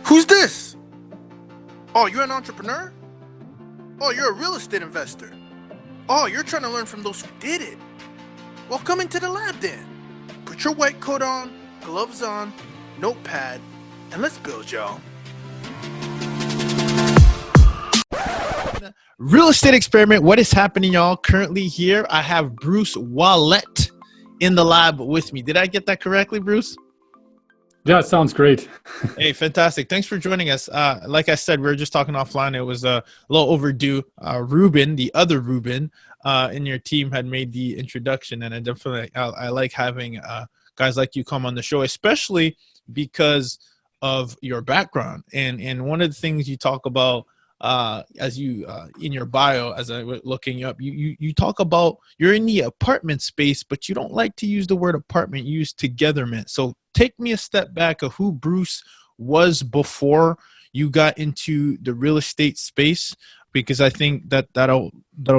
Who's this? Oh, you're an entrepreneur? Oh, you're a real estate investor. Oh, you're trying to learn from those who did it. Well, come into the lab then. Put your white coat on, gloves on, notepad, and let's build, y'all. Real estate experiment. What is happening, y'all? Currently here, I have Bruce Wuollet in the lab with me. Did I get that correctly, Bruce? Yeah, it sounds great. Hey, fantastic. Thanks for joining us. Like I said, we were just talking offline. It was a little overdue. Ruben, the other Ruben in your team, had made the introduction, and I like having guys like you come on the show, especially because of your background. And one of the things you talk about as you in your bio, as I was looking up, you talk about you're in the apartment space, but you don't like to use the word apartment. You use Togetherment. So take me a step back of who Bruce was before you got into the real estate space, because I think that'll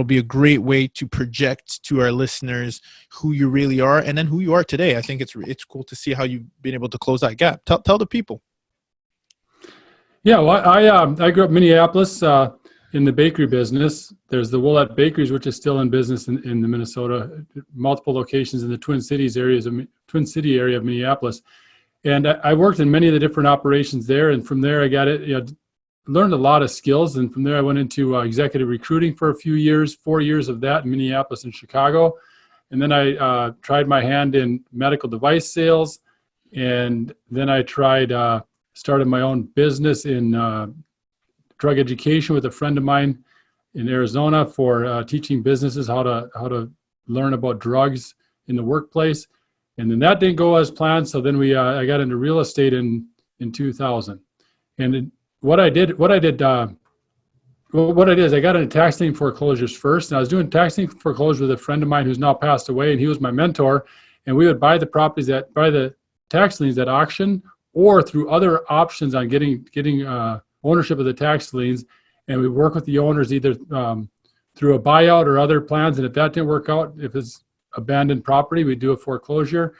be a great way to project to our listeners who you really are and then who you are today. I think it's cool to see how you've been able to close that gap. Tell the people. Yeah, well, I grew up in Minneapolis in the bakery business. There's the Wuollet Bakeries, which is still in business in the Minnesota, multiple locations in the Twin City area of Minneapolis. And I worked in many of the different operations there. And from there, I learned a lot of skills. And from there, I went into executive recruiting for a few years, 4 years of that in Minneapolis and Chicago. And then I tried my hand in medical device sales. And then I started my own business in drug education with a friend of mine in Arizona for teaching businesses how to learn about drugs in the workplace. And then that didn't go as planned. So then I got into real estate in 2000. And what I did is I got into tax lien foreclosures first. And I was doing tax lien foreclosures with a friend of mine who's now passed away, and he was my mentor. And we would buy the tax liens at auction or through other options on getting ownership of the tax liens. And we work with the owners either through a buyout or other plans. And if that didn't work out, if it's abandoned property, we do a foreclosure.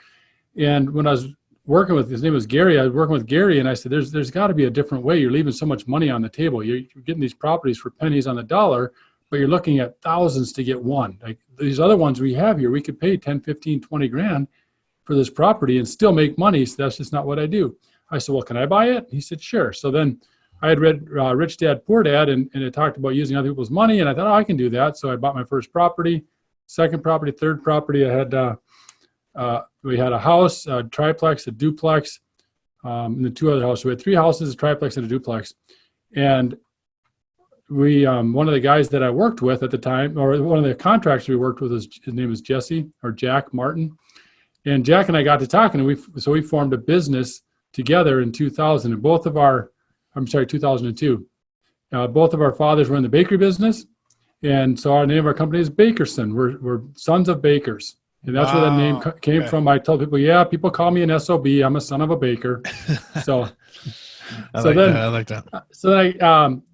And when I was working with, his name was Gary, I was working with Gary, and I said, there's got to be a different way. You're leaving so much money on the table. You're getting these properties for pennies on the dollar, but you're looking at thousands to get one. Like these other ones we have here, we could pay 10, 15, 20 grand for this property and still make money. So that's just not what I do. I said, well, can I buy it? He said, sure. So then I had read Rich Dad, Poor Dad, and it talked about using other people's money. And I thought, I can do that. So I bought my first property, second property, third property. We had a house, a triplex, a duplex, and the two other houses. We had three houses, a triplex, and a duplex. And we, one of the guys that I worked with at the time, or one of the contractors we worked with, his name is Jesse, or Jack Martin. And Jack and I got to talking, and we formed a business together in 2000. And 2002. Both of our fathers were in the bakery business. And so our name of our company is Bakerson. We're sons of bakers. And that's where that name came from. I told people, people call me an SOB. I'm a son of a baker. So I like that. So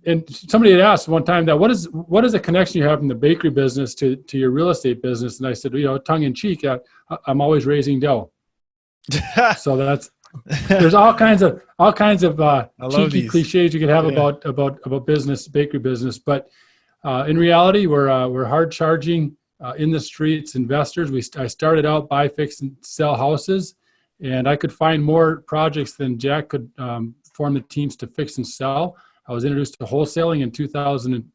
and somebody had asked one time that what is the connection you have from the bakery business to your real estate business? And I said, tongue in cheek, I'm always raising dough. So there's all kinds of cheeky cliches you could have about business, bakery business. But in reality, we're hard charging in the streets investors. I started out buy, fix, and sell houses, and I could find more projects than Jack could form the teams to fix and sell. I was introduced to wholesaling in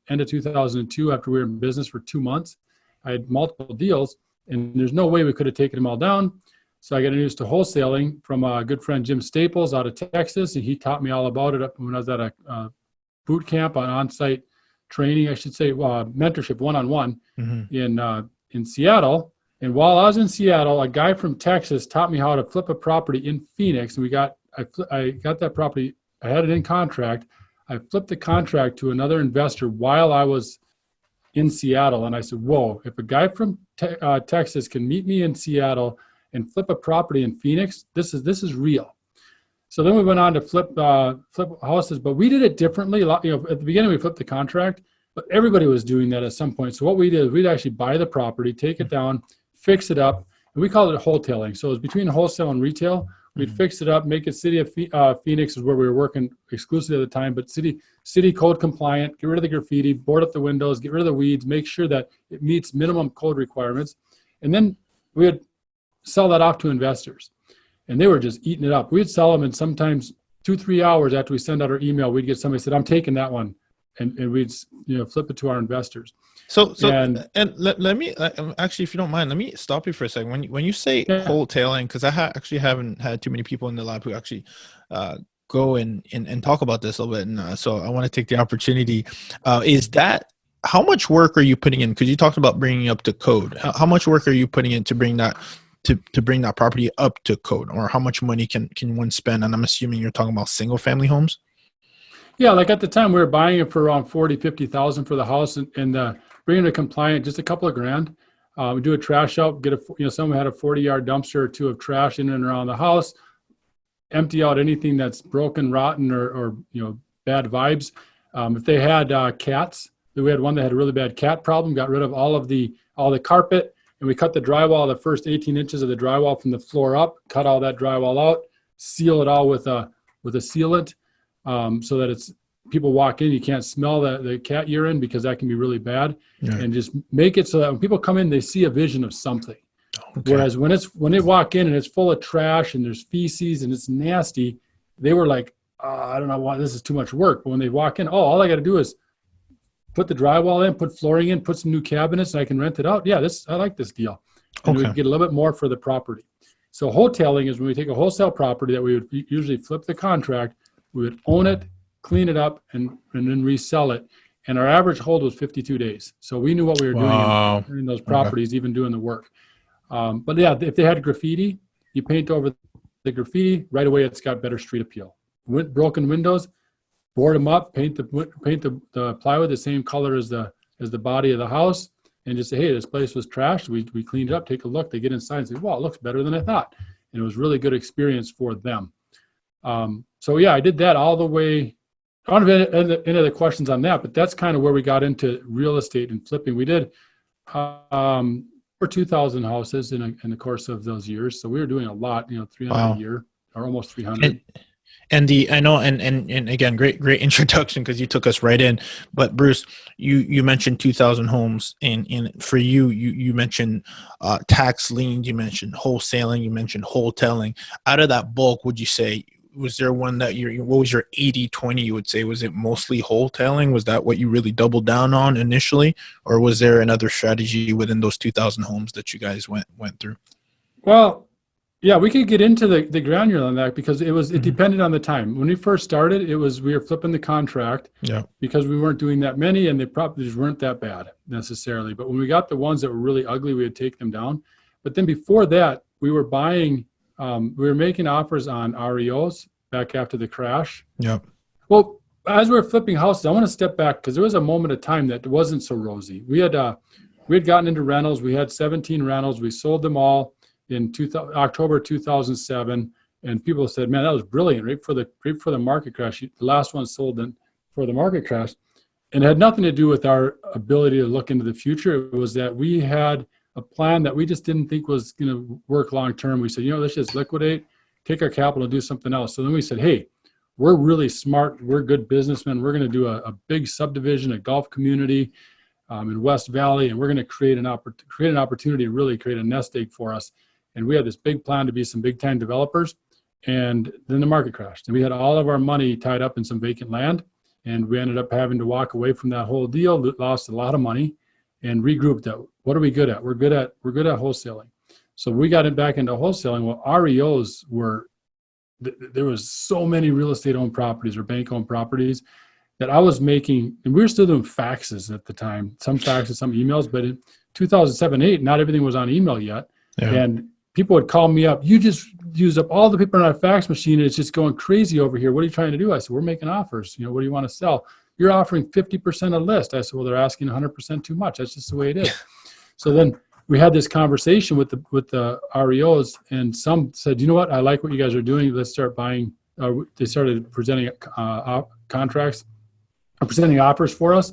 end of 2002 after we were in business for 2 months. I had multiple deals, and there's no way we could have taken them all down. So I got introduced to wholesaling from a good friend, Jim Staples, out of Texas, and he taught me all about it when I was at a boot camp on-site training, I should say, mentorship one-on-one in Seattle. And while I was in Seattle, a guy from Texas taught me how to flip a property in Phoenix, and I got that property. I had it in contract. I flipped the contract to another investor while I was in Seattle, and I said, "Whoa! If a guy from Texas can meet me in Seattle and flip a property in Phoenix, this is real." So then we went on to flip houses, but we did it differently. At the beginning we flipped the contract, but everybody was doing that at some point. So what we did is we'd actually buy the property, take it down, fix it up, and we called it wholesaling. So it was between wholesale and retail. We'd Mhm. fix it up, make it City of Phoenix is where we were working exclusively at the time, but city code compliant, get rid of the graffiti, board up the windows, get rid of the weeds, make sure that it meets minimum code requirements. And then we would sell that off to investors. And they were just eating it up. We'd sell them, and sometimes 2-3 hours after we send out our email, we'd get somebody said, I'm taking that one. And we'd flip it to our investors. So And let me actually, if you don't mind, let me stop you for a second. When you say yeah, wholetailing, because I actually haven't had too many people in the lab who actually go and talk about this a little bit, and so I want to take the opportunity. Is that how much work are you putting in? Because you talked about bringing up to code. How much work are you putting in to bring that to bring that property up to code, or how much money can one spend? And I'm assuming you're talking about single family homes. yeah, like at the time we were buying it for around 40,000-50,000 for the house, and bringing it compliant, just a couple of grand. We do a trash out, get someone had a 40-yard dumpster or two of trash in and around the house, empty out anything that's broken, rotten, or bad vibes. If they had cats, we had one that had a really bad cat problem, got rid of all the carpet, and we cut the drywall, the first 18 inches of the drywall from the floor up, cut all that drywall out, seal it all with a sealant, so that it's people walk in, you can't smell the cat urine because that can be really bad. Yeah. And just make it so that when people come in, they see a vision of something. Okay. Whereas when they walk in and it's full of trash and there's feces and it's nasty, they were like, I don't know why this is too much work. But when they walk in, all I got to do is put the drywall in, put flooring in, put some new cabinets, and I can rent it out. Yeah, I like this deal. And Okay. we'd get a little bit more for the property. So wholetailing is when we take a wholesale property that we would usually flip the contract, we would own it, clean it up, and then resell it. And our average hold was 52 days. So we knew what we were Wow. doing in those properties, even doing the work. But yeah, if they had graffiti, you paint over the graffiti, right away it's got better street appeal. Broken windows, board them up, paint the plywood the same color as the body of the house, and just say, hey, this place was trashed. We cleaned it up, take a look. They get inside and say, wow, it looks better than I thought. And it was really good experience for them. So yeah, I did that all the way. I don't have any other questions on that, but that's kind of where we got into real estate and flipping. We did over 2,000 houses in the course of those years. So we were doing a lot, 300 Wow. a year, or almost 300. And I know, and again, great introduction, because you took us right in. But Bruce, you mentioned 2,000 homes, and for you mentioned tax liens, you mentioned wholesaling, you mentioned wholetailing. Out of that bulk, would you say, was there one that what was your 80-20? You would say, was it mostly wholetailing? Was that what you really doubled down on initially, or was there another strategy within those 2,000 homes that you guys went through? Well, yeah, we could get into the granular on that, because it depended on the time. When we first started, we were flipping the contract, Yeah, because we weren't doing that many, and the properties weren't that bad necessarily. But when we got the ones that were really ugly, we would take them down. But then before that, we were buying, we were making offers on REOs back after the crash. yeah. Well, as we were flipping houses, I want to step back, because there was a moment of time that wasn't so rosy. We had gotten into rentals. We had 17 rentals. We sold them all in October 2007, and people said, "Man, that was brilliant! Right for the market crash." The last one sold for the market crash, and it had nothing to do with our ability to look into the future. It was that we had a plan that we just didn't think was going to work long term. We said, let's just liquidate, take our capital, and do something else. So then we said, hey, we're really smart. We're good businessmen. We're going to do a big subdivision, a golf community in West Valley, and we're going to create an opportunity to really create a nest egg for us. And we had this big plan to be some big time developers. And then the market crashed, and we had all of our money tied up in some vacant land. And we ended up having to walk away from that whole deal, lost a lot of money, and regrouped that. What are we good at? We're good at wholesaling. So we got back into wholesaling. Well, REOs there was so many real estate owned properties or bank owned properties that I was making, and we were still doing faxes at the time, some faxes, some emails, but in 2007-8, not everything was on email yet. Yeah. And people would call me up, you just used up all the paper on our fax machine and it's just going crazy over here. What are you trying to do? I said, we're making offers. What do you want to sell? You're offering 50% a list. I said, well, they're asking 100% too much. That's just the way it is. So then we had this conversation with the REOs, and some said, you know what? I like what you guys are doing. Let's start buying. They started presenting contracts, presenting offers for us.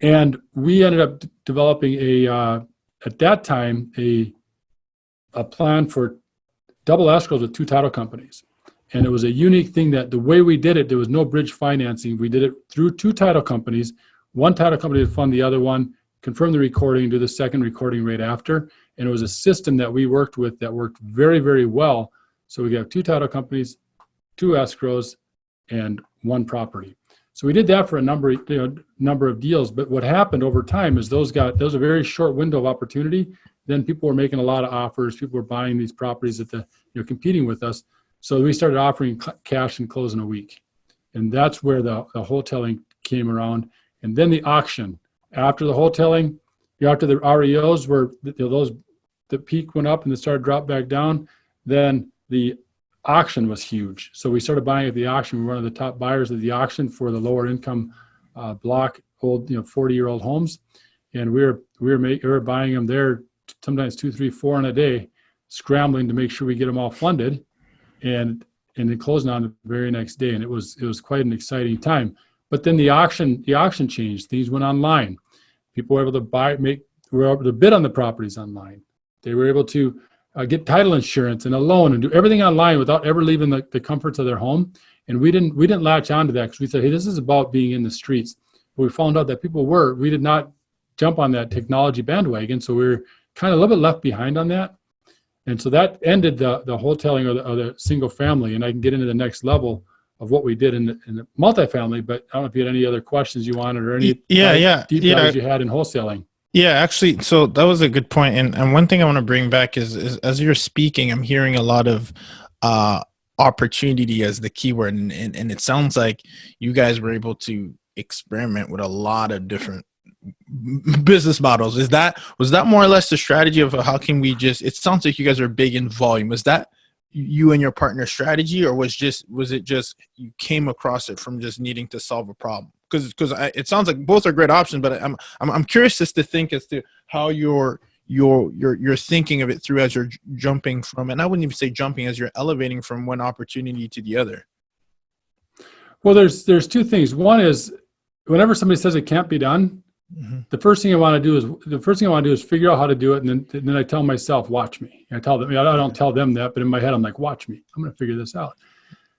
And we ended up developing at that time, a plan for double escrows with 2 title companies. And it was a unique thing that the way we did it, there was no bridge financing. We did it through 2 title companies. One title company would fund the other one, confirm the recording, and do the second recording right after. And it was a system that we worked with that worked very, very well. So we got 2 title companies, 2 escrows, and 1 property. So we did that for a number of deals. But what happened over time is those was a very short window of opportunity. Then people were making a lot of offers. People were buying these properties at competing with us. So we started offering cash and close in a week. And that's where the wholesaling came around. And then the auction. After the wholesaling, after the REOs were, the peak went up and it started to drop back down, then the auction was huge. So we started buying at the auction. We were one of the top buyers of the auction for the lower income block, old 40-year-old homes. And we were buying them there sometimes 2, 3, 4 in a day, scrambling to make sure we get them all funded. And then closing on the very next day, and it was quite an exciting time. But then the auction changed. Things went online. People were able to were able to bid on the properties online. They were able to get title insurance and a loan and do everything online without ever leaving the comforts of their home. And we didn't latch onto that because we said, hey, this is about being in the streets. But we found out that we did not jump on that technology bandwagon, so we were kind of a little bit left behind on that. And so that ended the wholesaling or the single family, and I can get into the next level of what we did in the multifamily, but I don't know if you had any other questions you wanted or any deep dives you had in wholesaling. Yeah, actually, so that was a good point. And one thing I want to bring back is as you're speaking, I'm hearing a lot of opportunity as the keyword. And it sounds like you guys were able to experiment with a lot of different business models. Was that more or less the strategy of how can we it sounds like you guys are big in volume. Was that you and your partner strategy, or was it just you came across it from just needing to solve a problem? Because it sounds like both are great options, but I'm curious as to how you're thinking of it through as you're jumping from, and I wouldn't even say jumping, as you're elevating from one opportunity to the other. Well, there's 2 things. One is whenever somebody says it can't be done, the first thing I want to do is figure out how to do it, and then I tell myself, watch me. I tell them, I don't tell them that, but in my head I'm like, watch me. I'm going to figure this out.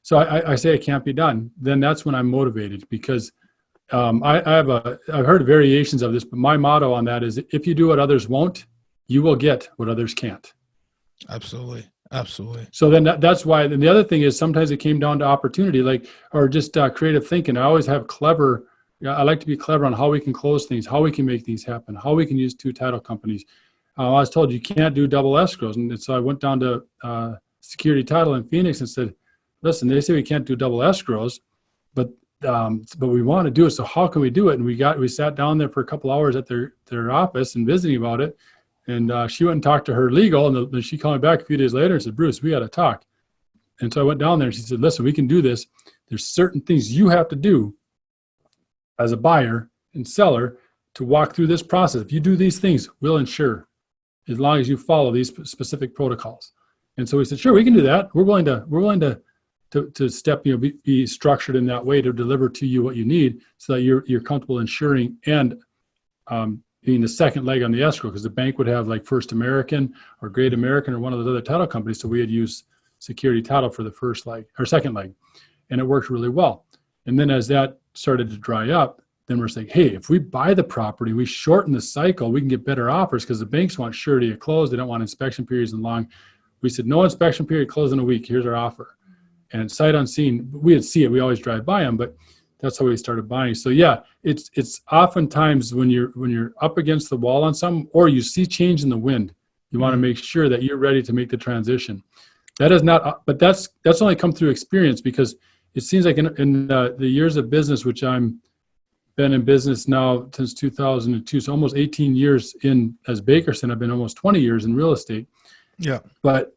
So I say it can't be done. Then that's when I'm motivated, because I've heard variations of this, but my motto on that is, if you do what others won't, you will get what others can't. Absolutely. So then that's why. Then the other thing is sometimes it came down to opportunity, or just creative thinking. I always have I like to be clever on how we can close things, how we can make things happen, how we can use 2 title companies. I was told you can't do double escrows. And so I went down to Security Title in Phoenix and said, listen, they say we can't do double escrows, but we want to do it. So how can we do it? And we sat down there for a couple hours at their office and visiting about it. And she went and talked to her legal, and then she called me back a few days later and said, Bruce, we got to talk. And so I went down there and she said, listen, we can do this. There's certain things you have to do as a buyer and seller to walk through this process. If you do these things, we'll insure, as long as you follow these specific protocols. And so we said, sure, we can do that. We're willing to step, be structured in that way to deliver to you what you need, so that you're comfortable insuring and being the second leg on the escrow, because the bank would have like First American or Great American or one of those other title companies. So we had used Security Title for the first leg or second leg, and it worked really well. And then as that started to dry up, then we're saying, hey, if we buy the property, we shorten the cycle, we can get better offers, because the banks want surety of close. They don't want inspection periods and long. We said, no inspection period, close in a week. Here's our offer. And sight unseen, we'd see it. We always drive by them, but that's how we started buying. So yeah, it's oftentimes when you're up against the wall on something, or you see change in the wind, you want to make sure that you're ready to make the transition. That is not, but that's only come through experience, because it seems like in the years of business, which I'm been in business now since 2002, so almost 18 years in as Bakerson. I've been almost 20 years in real estate. Yeah. But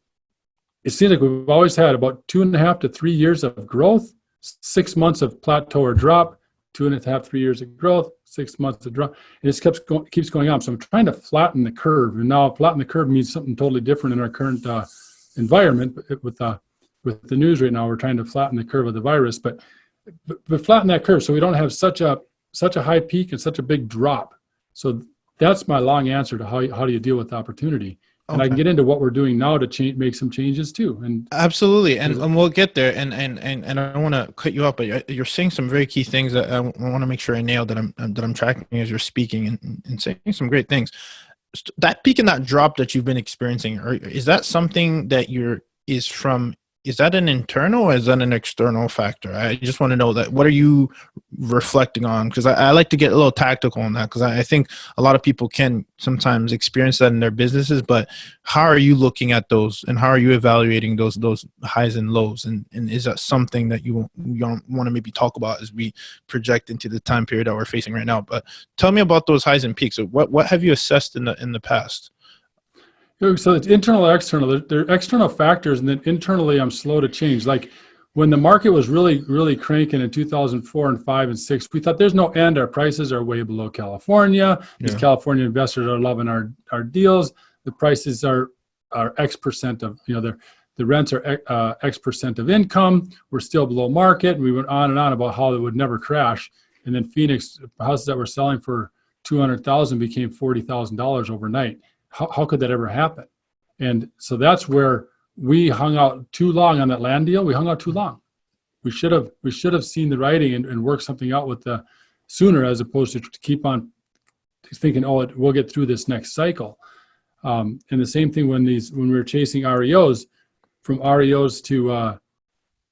it seems like we've always had about 2.5 to 3 years of growth, 6 months of plateau or drop, 2.5, 3 years of growth, 6 months of drop. And it keeps going on. So I'm trying to flatten the curve. And now flatten the curve means something totally different in our current environment. With the news right now, we're trying to flatten the curve of the virus, but flatten that curve so we don't have such a high peak and such a big drop. So that's my long answer to how do you deal with opportunity. And I can get into what we're doing now to make some changes too. And absolutely, and we'll get there. And I don't want to cut you up, but you're saying some very key things that I want to make sure I nail, that I'm tracking as you're speaking, and saying some great things. That peak and that drop that you've been experiencing, is that something that is that an internal or is that an external factor? I just want to know that. What are you reflecting on? Because I like to get a little tactical on that, because I think a lot of people can sometimes experience that in their businesses. But how are you looking at those, and how are you evaluating those highs and lows? And is that something that you want to maybe talk about as we project into the time period that we're facing right now? But tell me about those highs and peaks. So what have you assessed in the past? So it's internal or external. There are external factors, and then internally I'm slow to change. Like when the market was really, really cranking in 2004 and 5 and 6, we thought there's no end. Our prices are way below California. These California investors are loving our deals. The prices are X percent of, the rents are X percent of income. We're still below market. And we went on and on about how it would never crash. And then Phoenix, houses that were selling for $200,000 became $40,000 overnight. How could that ever happen? And so that's where we hung out too long on that land deal. We hung out too long. We should have seen the writing and worked something out with the sooner, as opposed to keep on thinking, we'll get through this next cycle. And the same thing when we were chasing REOs, from REOs to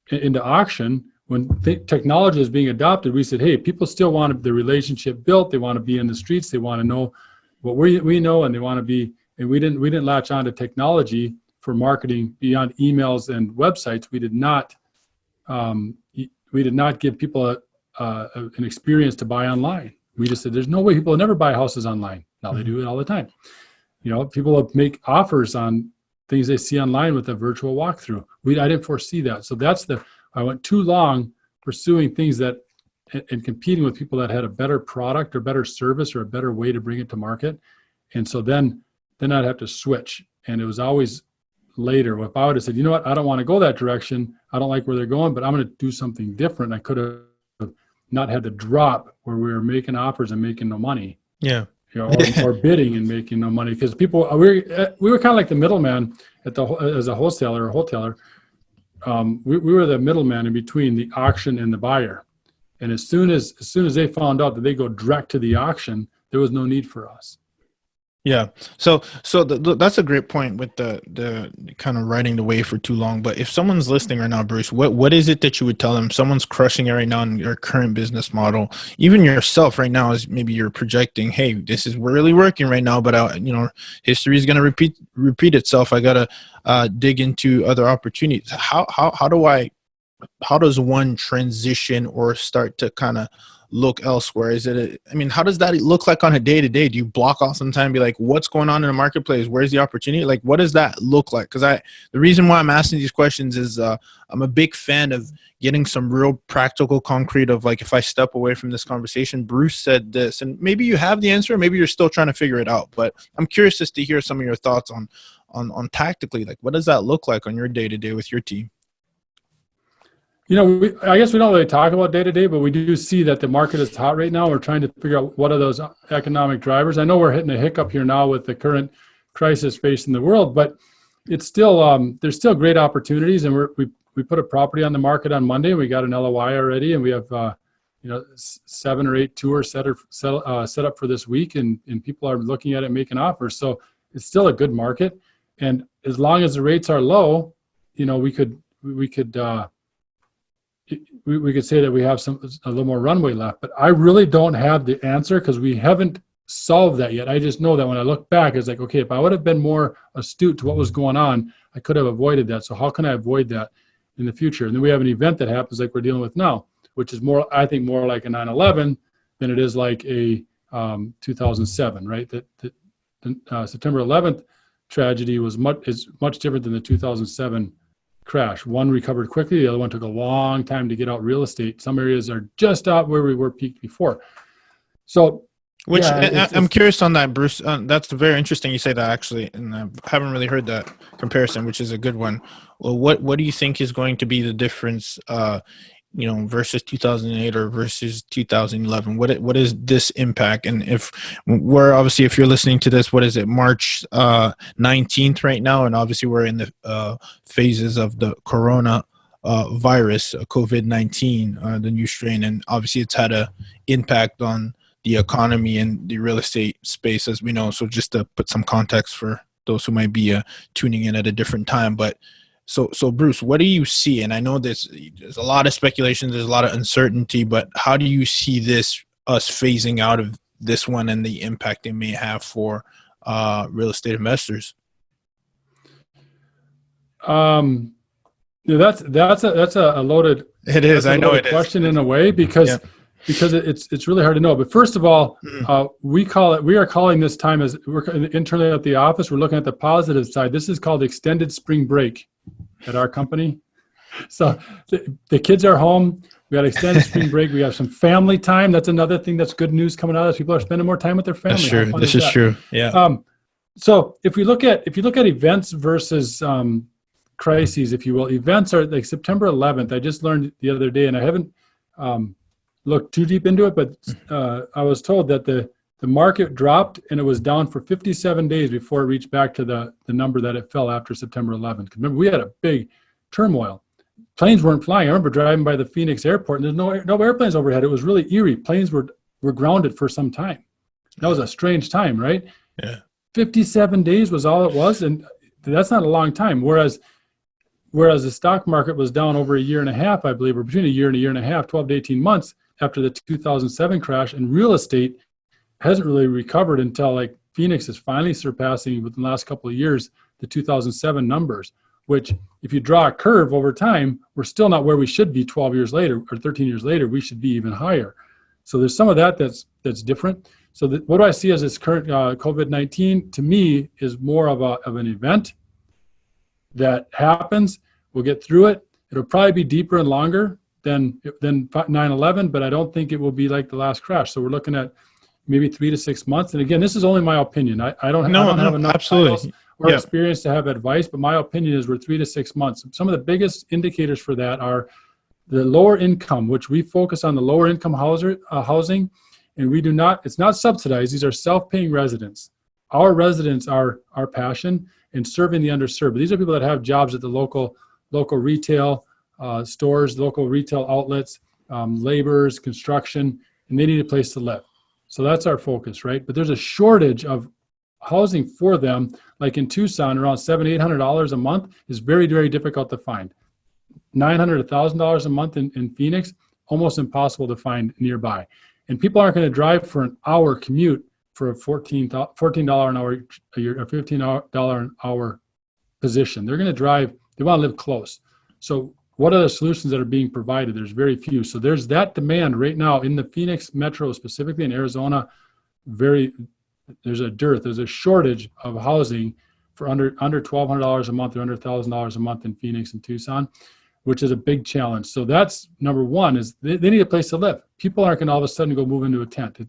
into auction. When technology is being adopted, we said, hey, people still want the relationship built. They want to be in the streets. They want to know what we know, and they want to be. And we didn't latch on to technology for marketing beyond emails and websites. We did not give people an experience to buy online. We just said, there's no way, people will never buy houses online. Now they do it all the time. People make offers on things they see online with a virtual walkthrough. I didn't foresee that. So I went too long pursuing things and competing with people that had a better product or better service or a better way to bring it to market. And so then I'd have to switch. And it was always later. If I would have said, you know what, I don't want to go that direction. I don't like where they're going, but I'm going to do something different. I could have not had the drop where we were making offers and making no money. Yeah. Or bidding and making no money, because we were kind of like the middleman as a wholesaler or wholesaler. We were the middleman in between the auction and the buyer. And as soon as they found out that they go direct to the auction, there was no need for us. Yeah. So that's a great point with the kind of riding the wave for too long. But if someone's listening right now, Bruce, what is it that you would tell them? Someone's crushing it right now in your current business model. Even yourself right now, is maybe you're projecting, hey, this is really working right now, but history is going to repeat itself. I got to dig into other opportunities. How does one transition or start to kind of look elsewhere? How does that look like on a day-to-day? Do you block off some time and be like, what's going on in the marketplace? Where's the opportunity? Like, what does that look like? Because the reason why I'm asking these questions is I'm a big fan of getting some real practical, concrete of, like, if I step away from this conversation, Bruce said this, and maybe you have the answer, maybe you're still trying to figure it out. But I'm curious just to hear some of your thoughts on tactically, like, what does that look like on your day-to-day with your team? I guess we don't really talk about day-to-day, but we do see that the market is hot right now. We're trying to figure out what are those economic drivers. I know we're hitting a hiccup here now with the current crisis facing the world, but it's still there's still great opportunities. And we put a property on the market on Monday. We got an LOI already, and we have 7 or 8 tours set up for this week, and people are looking at it, making offers. So it's still a good market, and as long as the rates are low, we could say that we have a little more runway left. But I really don't have the answer, because we haven't solved that yet. I just know that when I look back, it's like, okay, if I would have been more astute to what was going on, I could have avoided that. So how can I avoid that in the future? And then we have an event that happens like we're dealing with now, which is more like a 9/11 than it is like a 2007, right? That September 11th tragedy is much different than the 2007 crash. One recovered quickly, the other one took a long time to get out real estate. Some areas are just out where we were peaked before. So, I'm curious on that, Bruce. That's very interesting you say that, actually, and I haven't really heard that comparison, which is a good one. Well, what do you think is going to be the difference versus 2008 or versus 2011? What is this impact? And if you're listening to this, what is it, March 19th right now? And obviously we're in the phases of the corona virus, COVID-19, the new strain. And obviously it's had a impact on the economy and the real estate space, as we know. So just to put some context for those who might be tuning in at a different time. But so Bruce, what do you see? And I know there's a lot of speculation, there's a lot of uncertainty, but how do you see us phasing out of this one and the impact it may have for real estate investors? That's a loaded. It is. I know it question is. In a way because it's really hard to know. But first of all, we are calling this time, as we're internally at the office, we're looking at the positive side. This is called extended spring break at our company. So the kids are home. We got extended spring break. We have some family time. That's another thing that's good news coming out of this. People are spending more time with their family. That's true. This is true. Yeah. So if you look at events versus crises, if you will, events are like September 11th. I just learned the other day, and I haven't looked too deep into it, but I was told that the market dropped and it was down for 57 days before it reached back to the number that it fell after September 11th. Remember, we had a big turmoil. Planes weren't flying. I remember driving by the Phoenix airport and there's no airplanes overhead. It was really eerie. Planes were grounded for some time. That was a strange time, right? Yeah. 57 days was all it was, and that's not a long time. Whereas the stock market was down over a year and a half, I believe, or between a year and a half, 12 to 18 months after the 2007 crash, and real estate hasn't really recovered until like Phoenix is finally surpassing within the last couple of years the 2007 numbers, which if you draw a curve over time, we're still not where we should be 12 years later or 13 years later. We should be even higher. So there's some of that's different. So what do I see as this current COVID-19 to me is more of an event that happens. We'll get through it. It'll probably be deeper and longer than 9/11, but I don't think it will be like the last crash. So we're looking at maybe 3 to 6 months. And again, this is only my opinion. I don't have enough absolutely or experience to have advice, but my opinion is we're 3 to 6 months. Some of the biggest indicators for that are the lower income, which we focus on the lower income housing, and we do not. It's not subsidized. These are self-paying residents. Our residents are our passion in serving the underserved. These are people that have jobs at the local retail stores, local retail outlets, laborers, construction, and they need a place to live. So that's our focus, right? But there's a shortage of housing for them. Like in Tucson, around $700-800 a month is very, very difficult to find. $900 to $1,000 a month in Phoenix, almost impossible to find nearby. And people aren't going to drive for an hour commute for a $14 an hour a year, a $15 an hour position. They're going to drive, they want to live close. So what are the solutions that are being provided? There's very few. So there's that demand right now in the Phoenix metro, specifically in Arizona. There's a dearth, there's a shortage of housing for under $1,200 a month or under $1,000 a month in Phoenix and Tucson, which is a big challenge. So that's number one, is they need a place to live. People aren't going to all of a sudden go move into a tent.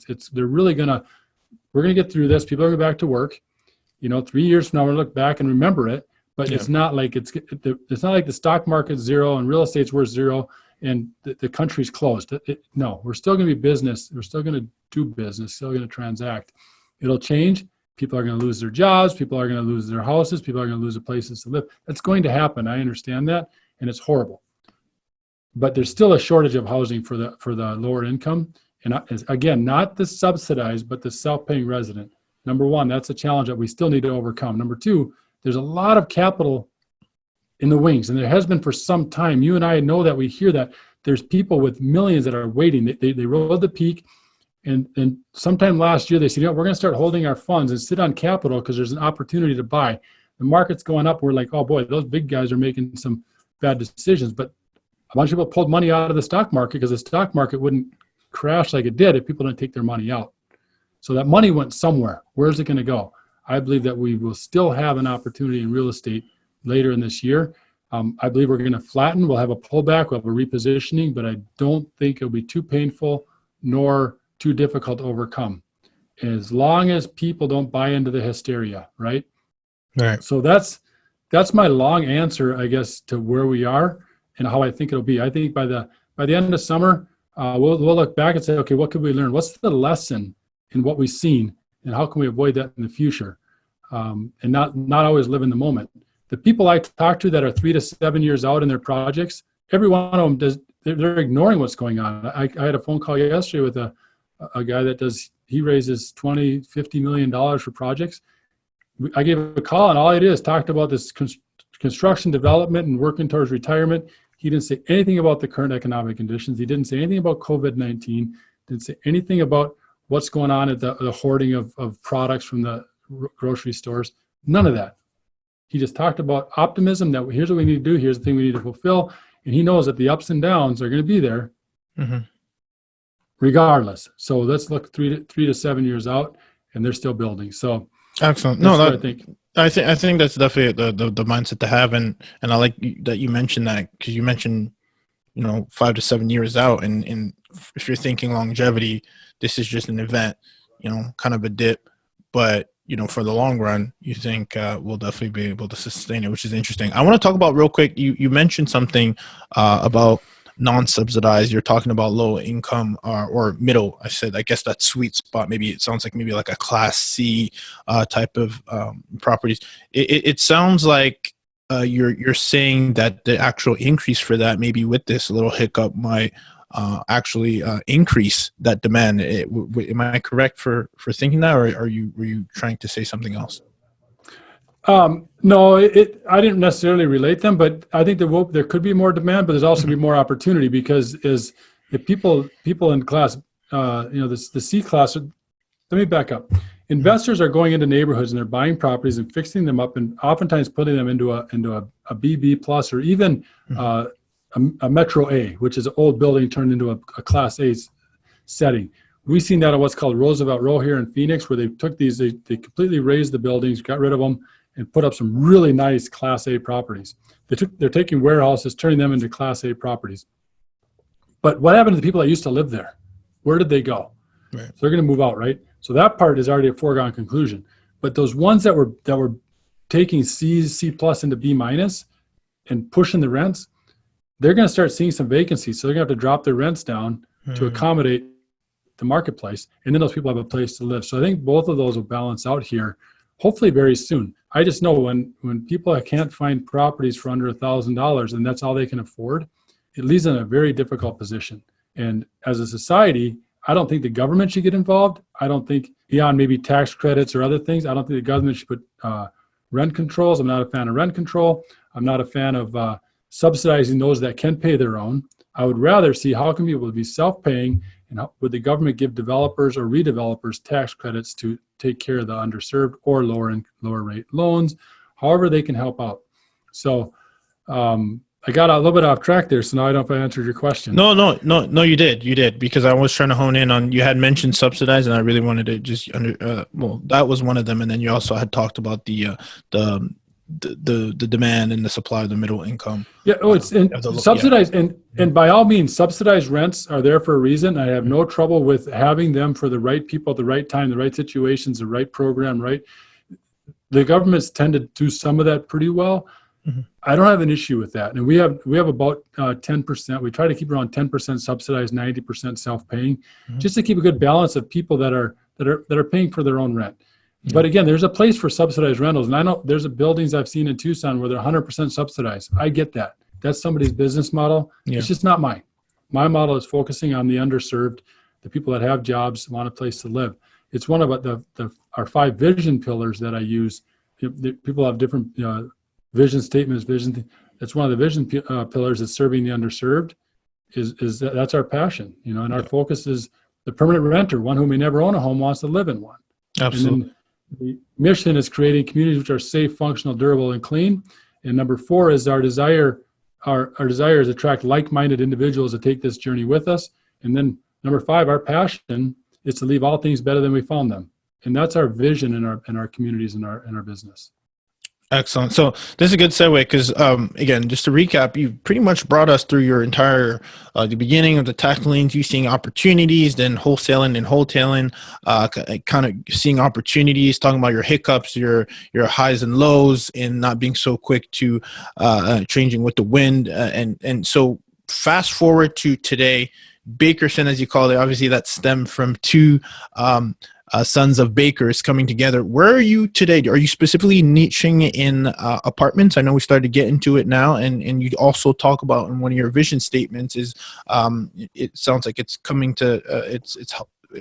We're going to get through this. People are going to go back to work. 3 years from now, we'll look back and remember it. But it's not like it's not like the stock market's zero and real estate's worth zero and the country's closed. No, we're still going to be business. We're still going to do business. Still going to transact. It'll change. People are going to lose their jobs. People are going to lose their houses. People are going to lose their places to live. That's going to happen. I understand that, and it's horrible. But there's still a shortage of housing for the lower income. And again, not the subsidized, but the self-paying resident. Number one, that's a challenge that we still need to overcome. Number two, there's a lot of capital in the wings, and there has been for some time. You and I know that. We hear that there's people with millions that are waiting. They rode the peak, and sometime last year they said, we're going to start holding our funds and sit on capital because there's an opportunity to buy. The market's going up. We're like, oh boy, those big guys are making some bad decisions. But a bunch of people pulled money out of the stock market because the stock market wouldn't crash like it did if people didn't take their money out. So that money went somewhere. Where's it going to go? I believe that we will still have an opportunity in real estate later in this year. I believe we're going to flatten. We'll have a pullback. We'll have a repositioning, but I don't think it'll be too painful nor too difficult to overcome, as long as people don't buy into the hysteria, right? Right. So that's my long answer, I guess, to where we are and how I think it'll be. I think by the by the end of summer, we'll look back and say, okay, what could we learn? What's the lesson in what we've seen, and how can we avoid that in the future? And not always live in the moment. The people I talk to that are 3 to 7 years out in their projects, every one of them they're ignoring what's going on. I had a phone call yesterday with a guy that he raises $20, $50 million for projects. I gave a call, and all I did is talked about this construction development and working towards retirement. He didn't say anything about the current economic conditions. He didn't say anything about COVID-19. Didn't say anything about what's going on at the hoarding of products from the grocery stores. None of that. He just talked about optimism, that here's what we need to do, here's the thing we need to fulfill. And he knows that the ups and downs are going to be there regardless. So let's look 3 to 7 years out, and they're still building. So excellent. No, I think that's definitely the mindset to have, and I like that you mentioned that, because you mentioned 5 to 7 years out, and if you're thinking longevity, this is just an event, kind of a dip, but for the long run, you think we'll definitely be able to sustain it, which is interesting. I want to talk about real quick. You mentioned something about non-subsidized. You're talking about low income or middle. I guess that sweet spot. Maybe it sounds like maybe like a Class C type of properties. It sounds like you're saying that the actual increase for that, maybe with this little hiccup, might actually increase that demand. Am I correct for thinking that, or were you trying to say something else? No, I didn't necessarily relate them, but I think there could be more demand, but there's also be more opportunity, because the people in class, the C class. Let me back up. Investors are going into neighborhoods and they're buying properties and fixing them up, and oftentimes putting them into a BB plus, or even a Metro A, which is an old building turned into a Class A setting. We've seen that on what's called Roosevelt Row here in Phoenix, where they took these, they completely raised the buildings, got rid of them, and put up some really nice Class A properties. They're taking warehouses, turning them into Class A properties. But what happened to the people that used to live there? Where did they go? Right. So they're going to move out, right? So that part is already a foregone conclusion. But those ones that were taking C plus into B minus and pushing the rents, they're going to start seeing some vacancies. So they're going to have to drop their rents down to accommodate the marketplace. And then those people have a place to live. So I think both of those will balance out here, hopefully very soon. I just know when people can't find properties for under $1,000 and that's all they can afford, it leaves them in a very difficult position. And as a society, I don't think the government should get involved. I don't think, beyond maybe tax credits or other things, I don't think the government should put rent controls. I'm not a fan of rent control. I'm not a fan of subsidizing those that can pay their own. I would rather see how can people be self-paying, and how would the government give developers or redevelopers tax credits to take care of the underserved, or lower rate loans, however they can help out. So I got a little bit off track there, so now I don't know if I answered your question. No, you did, because I was trying to hone in on, you had mentioned subsidized, and I really wanted to just that was one of them, and then you also had talked about the demand and the supply of the middle income. Yeah, it's subsidized, and by all means, subsidized rents are there for a reason. I have no trouble with having them for the right people at the right time, the right situations, the right program, right? The government's tend to do some of that pretty well. I don't have an issue with that. And we have about 10%. We try to keep around 10% subsidized, 90% self-paying, just to keep a good balance of people that are paying for their own rent. But again, there's a place for subsidized rentals. And I know there's buildings I've seen in Tucson where they're 100% subsidized. I get that. That's somebody's business model. Yeah. It's just not mine. My model is focusing on the underserved, the people that have jobs, want a place to live. It's one of our 5 vision pillars that I use. People have different vision statements. That's one of the vision pillars is serving the underserved. That's our passion, and our focus is the permanent renter, one who may never own a home, wants to live in one. Absolutely. And then the mission is creating communities which are safe, functional, durable, and clean. And number 4 is our desire. Our desire is to attract like-minded individuals to take this journey with us. And then number 5, our passion is to leave all things better than we found them. And that's our vision in our communities and our business. Excellent. So this is a good segue, because again, just to recap, you pretty much brought us through your entire the beginning of the tax liens, you seeing opportunities, then wholesaling and wholetailing, kind of seeing opportunities, talking about your hiccups, your highs and lows, and not being so quick to changing with the wind. And so fast forward to today, Bakerson, as you call it, obviously that stemmed from two sons of bakers coming together. Where are you today? Are you specifically niching in apartments? I know we started to get into it now, and you also talk about in one of your vision statements is it sounds like it's coming to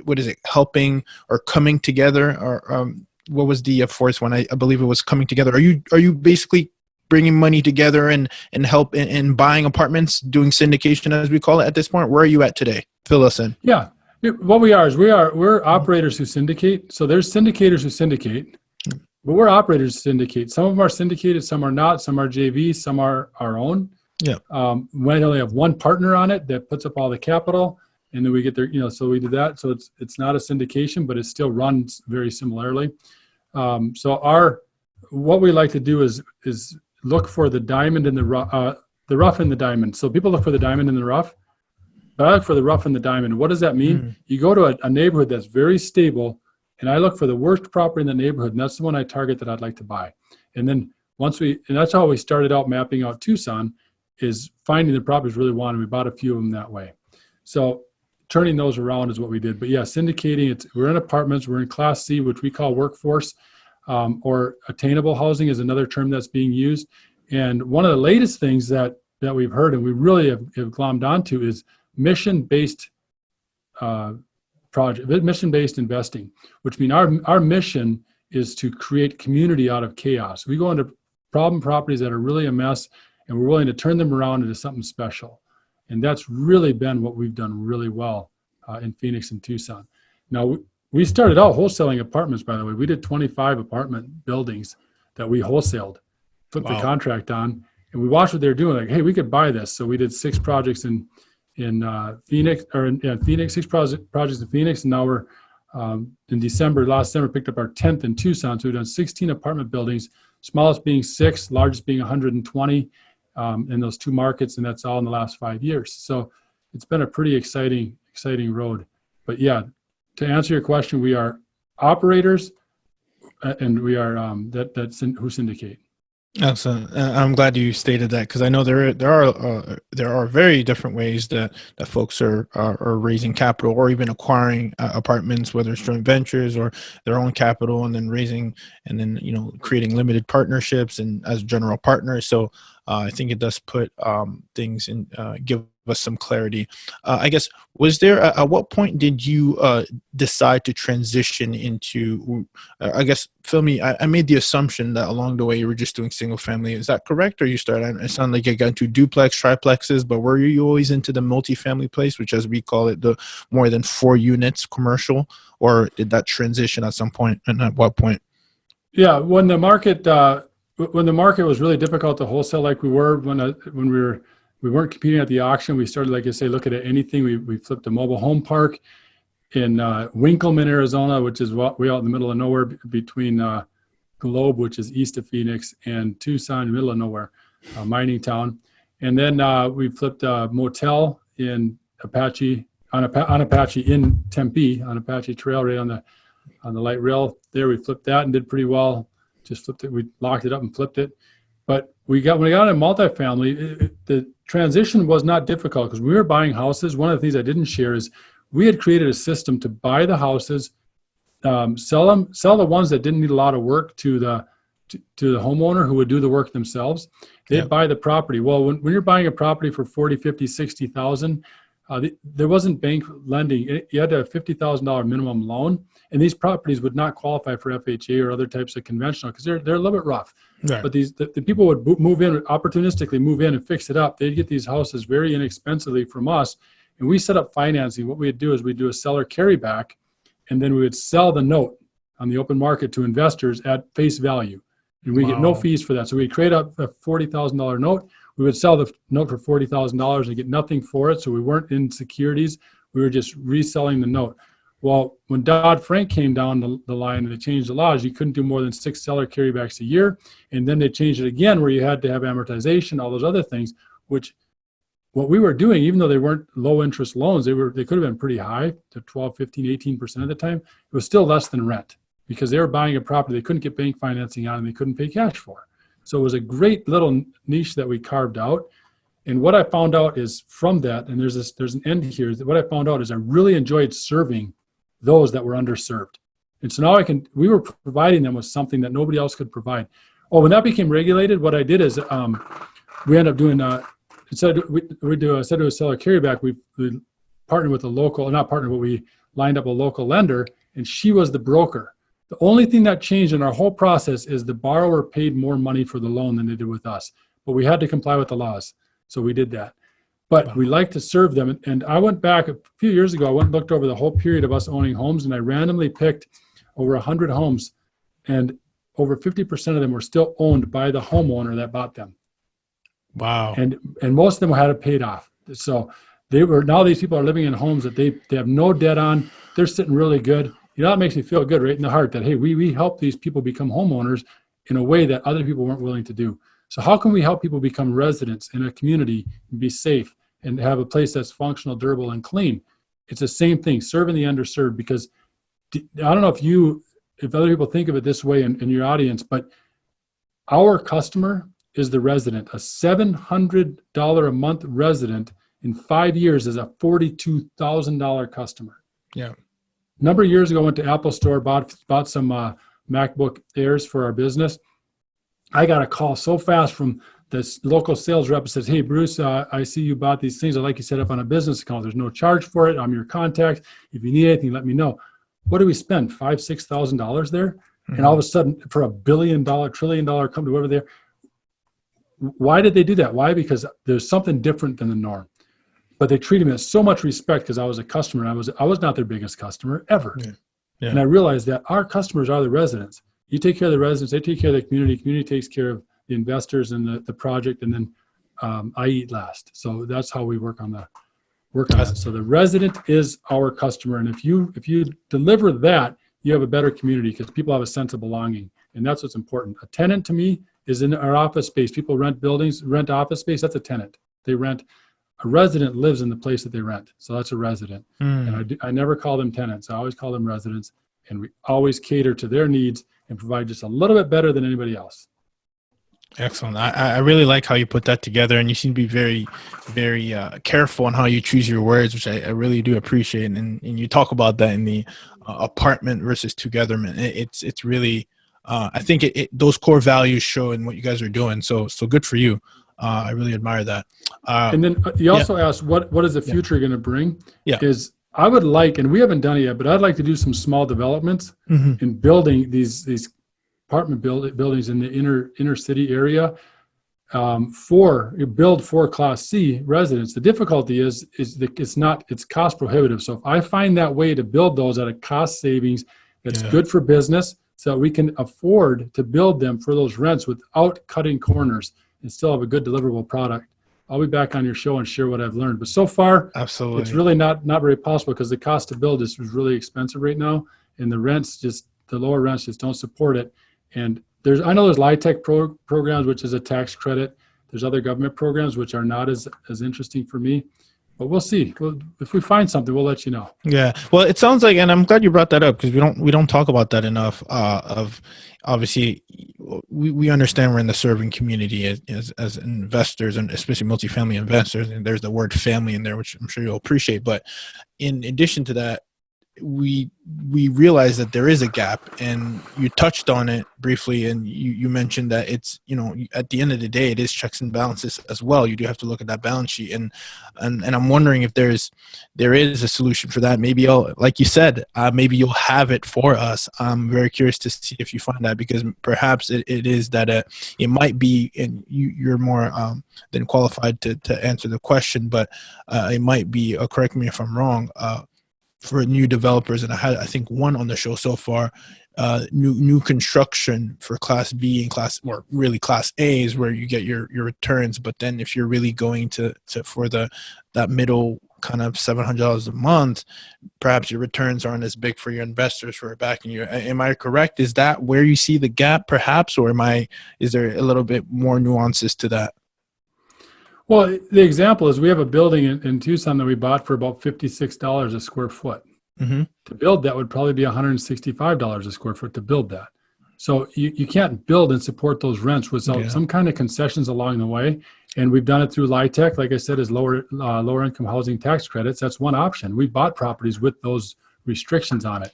what is it, helping or coming together, or what was the fourth one? I believe it was coming together. Are you basically bringing money together and help in buying apartments, doing syndication as we call it at this point? Where are you at today? Fill us in. Yeah. What we are is we're operators who syndicate. So there's syndicators who syndicate, but we're operators who syndicate. Some of them are syndicated, some are not, some are JV, some are our own. Yeah. We only have one partner on it that puts up all the capital, and then we get their, so we do that. So it's not a syndication, but it still runs very similarly. So what we like to do is look for the diamond in the rough in the diamond. So people look for the diamond in the rough. But I look for the rough and the diamond. What does that mean? You go to a neighborhood that's very stable, and I look for the worst property in the neighborhood, and that's the one I target that I'd like to buy. And then and that's how we started out mapping out Tucson, is finding the properties we really wanted. We bought a few of them that way. So turning those around is what we did. But yeah, syndicating, we're in apartments, we're in Class C, which we call workforce, or attainable housing is another term that's being used. And one of the latest things that we've heard and we really have glommed onto is mission-based mission-based investing, which means our mission is to create community out of chaos. We go into problem properties that are really a mess, and we're willing to turn them around into something special. And that's really been what we've done really well in Phoenix and Tucson. Now, we started out wholesaling apartments, by the way. We did 25 apartment buildings that we wholesaled, flipped the contract on, and we watched what they were doing. Like, hey, we could buy this. So we did 6 projects in Phoenix, Phoenix, 6 projects in Phoenix, and now we're in last December, picked up our 10th in Tucson. So we've done 16 apartment buildings, smallest being 6, largest being 120 in those 2 markets, and that's all in the last 5 years. So it's been a pretty exciting road. But yeah, to answer your question, we are operators, and we are who syndicate. Excellent. I'm glad you stated that, because I know there are very different ways that folks are raising capital or even acquiring apartments, whether it's joint ventures or their own capital, and then creating limited partnerships and as general partners. So I think it does put things in, give us some clarity. I guess, was there at what point did you decide to transition into, I guess, fill me, I made the assumption that along the way you were just doing single family. Is that correct? Or you started, it sounded like you got into duplex, triplexes, but were you always into the multifamily place, which as we call it, the more than 4 units commercial, or did that transition at some point, and at what point? Yeah, when the market was really difficult to wholesale like we were, when we weren't competing at the auction, we started, like I say, looking at anything. We flipped a mobile home park in Winkleman, Arizona, which is way out in the middle of nowhere between Globe, which is east of Phoenix, and Tucson, in the middle of nowhere, mining town. And then we flipped a motel in Apache in Tempe, on Apache Trail, right on the light rail there. We flipped that and did pretty well. Just flipped it. We locked it up and flipped it. But when we got into multifamily, the transition was not difficult, because we were buying houses. One of the things I didn't share is we had created a system to buy the houses, sell the ones that didn't need a lot of work to the homeowner who would do the work themselves. They'd buy the property. Well, when you're buying a property for 40, 50, 60,000, there wasn't bank lending. You had to have a $50,000 minimum loan, and these properties would not qualify for FHA or other types of conventional, because they're a little bit rough. Right. But the people would opportunistically move in and fix it up. They'd get these houses very inexpensively from us, and we set up financing. What we'd do is we'd do a seller carryback, and then we would sell the note on the open market to investors at face value, and we get no fees for that. So we'd create up a $40,000 note. We would sell the note for $40,000 and get nothing for it. So we weren't in securities. We were just reselling the note. Well, when Dodd-Frank came down the line and they changed the laws, you couldn't do more than 6 seller carrybacks a year. And then they changed it again where you had to have amortization, all those other things, which what we were doing, even though they weren't low interest loans, they could have been pretty high, to 12, 15, 18% of the time. It was still less than rent, because they were buying a property they couldn't get bank financing on and they couldn't pay cash for. So it was a great little niche that we carved out. And what I found out is from that, and there's an end here, is that what I found out is I really enjoyed serving those that were underserved. And so now we were providing them with something that nobody else could provide. Oh, when that became regulated, what I did is we ended up doing, instead of a seller carryback, we partnered with a local, not partnered, but we lined up a local lender, and she was the broker. The only thing that changed in our whole process is the borrower paid more money for the loan than they did with us, but we had to comply with the laws. So we did that. But we like to serve them. And I went back a few years ago, I went and looked over the whole period of us owning homes, and I randomly picked over 100 homes, and over 50% of them were still owned by the homeowner that bought them. Wow. And most of them had it paid off. So now these people are living in homes that they have no debt on. They're sitting really good. You know, that makes me feel good right in the heart that, hey, we help these people become homeowners in a way that other people weren't willing to do. So how can we help people become residents in a community and be safe and have a place that's functional, durable, and clean? It's the same thing, serving the underserved, because I don't know if other people think of it this way in your audience, but our customer is the resident. A $700 a month resident in 5 years is a $42,000 customer. Yeah. A number of years ago, I went to Apple Store, bought some MacBook Airs for our business. I got a call so fast from this local sales rep that says, hey, Bruce, I see you bought these things. I'd like you set up on a business account. There's no charge for it. I'm your contact. If you need anything, let me know. What do we spend? $5,000, $6,000 there? Mm-hmm. And all of a sudden, for $1 billion, $1 trillion company, whatever there, why did they do that? Why? Because there's something different than the norm. But they treated me with so much respect because I was a customer. And I was not their biggest customer ever. Yeah. Yeah. And I realized that our customers are the residents. You take care of the residents, they take care of the community. Community takes care of the investors and the project, and then I eat last. So that's how we work on that. So the resident is our customer, and if you deliver that, you have a better community because people have a sense of belonging, and that's what's important. A tenant to me is in our office space. People rent buildings, rent office space. That's a tenant. They rent. A resident lives in the place that they rent, so that's a resident. And I never call them tenants. I always call them residents, and we always cater to their needs and provide just a little bit better than anybody else. Excellent. I really like how you put that together, and you seem to be very, very careful on how you choose your words, which I really do appreciate. And you talk about that in the apartment versus Togetherment. It's really, I think those core values show in what you guys are doing. So good for you. I really admire that. And then you also asked, what is the future going to bring? Yeah. Is I would like, and we haven't done it yet, but I'd like to do some small developments in building these apartment buildings in the inner city area for Class C residents. The difficulty is that it's cost prohibitive. So if I find that way to build those at a cost savings that's good for business, so that we can afford to build them for those rents without cutting corners and still have a good deliverable product, I'll be back on your show and share what I've learned. But so far, absolutely, it's really not very possible because the cost to build is really expensive right now, and the lower rents just don't support it. And I know there's LIHTC programs, which is a tax credit. There's other government programs which are not as interesting for me. But we'll see. If we find something, we'll let you know. Yeah. Well, it sounds like, and I'm glad you brought that up because we don't talk about that enough. Of obviously, we understand we're in the serving community as investors, and especially multifamily investors. And there's the word family in there, which I'm sure you'll appreciate. But in addition to that, we realize that there is a gap, and you touched on it briefly, and you mentioned that it's, at the end of the day, it is checks and balances as well. You do have to look at that balance sheet, and I'm wondering if there is a solution for that. Maybe like you said, maybe you'll have it for us. I'm very curious to see if you find that, because perhaps it is that it might be, and you're more than qualified to answer the question, but it might be, correct me if I'm wrong, for new developers, and I had, I think, one on the show so far, new construction for Class B and Class A is where you get your returns. But then if you're really going to for that middle kind of $700 a month, perhaps your returns aren't as big for your investors who are backing you. Am I correct? Is that where you see the gap, perhaps, or is there a little bit more nuances to that? Well, the example is we have a building in Tucson that we bought for about $56 a square foot. To build that would probably be $165 a square foot to build that. So you can't build and support those rents without some kind of concessions along the way. And we've done it through LIHTC, like I said, is lower income housing tax credits. That's one option. We bought properties with those restrictions on it,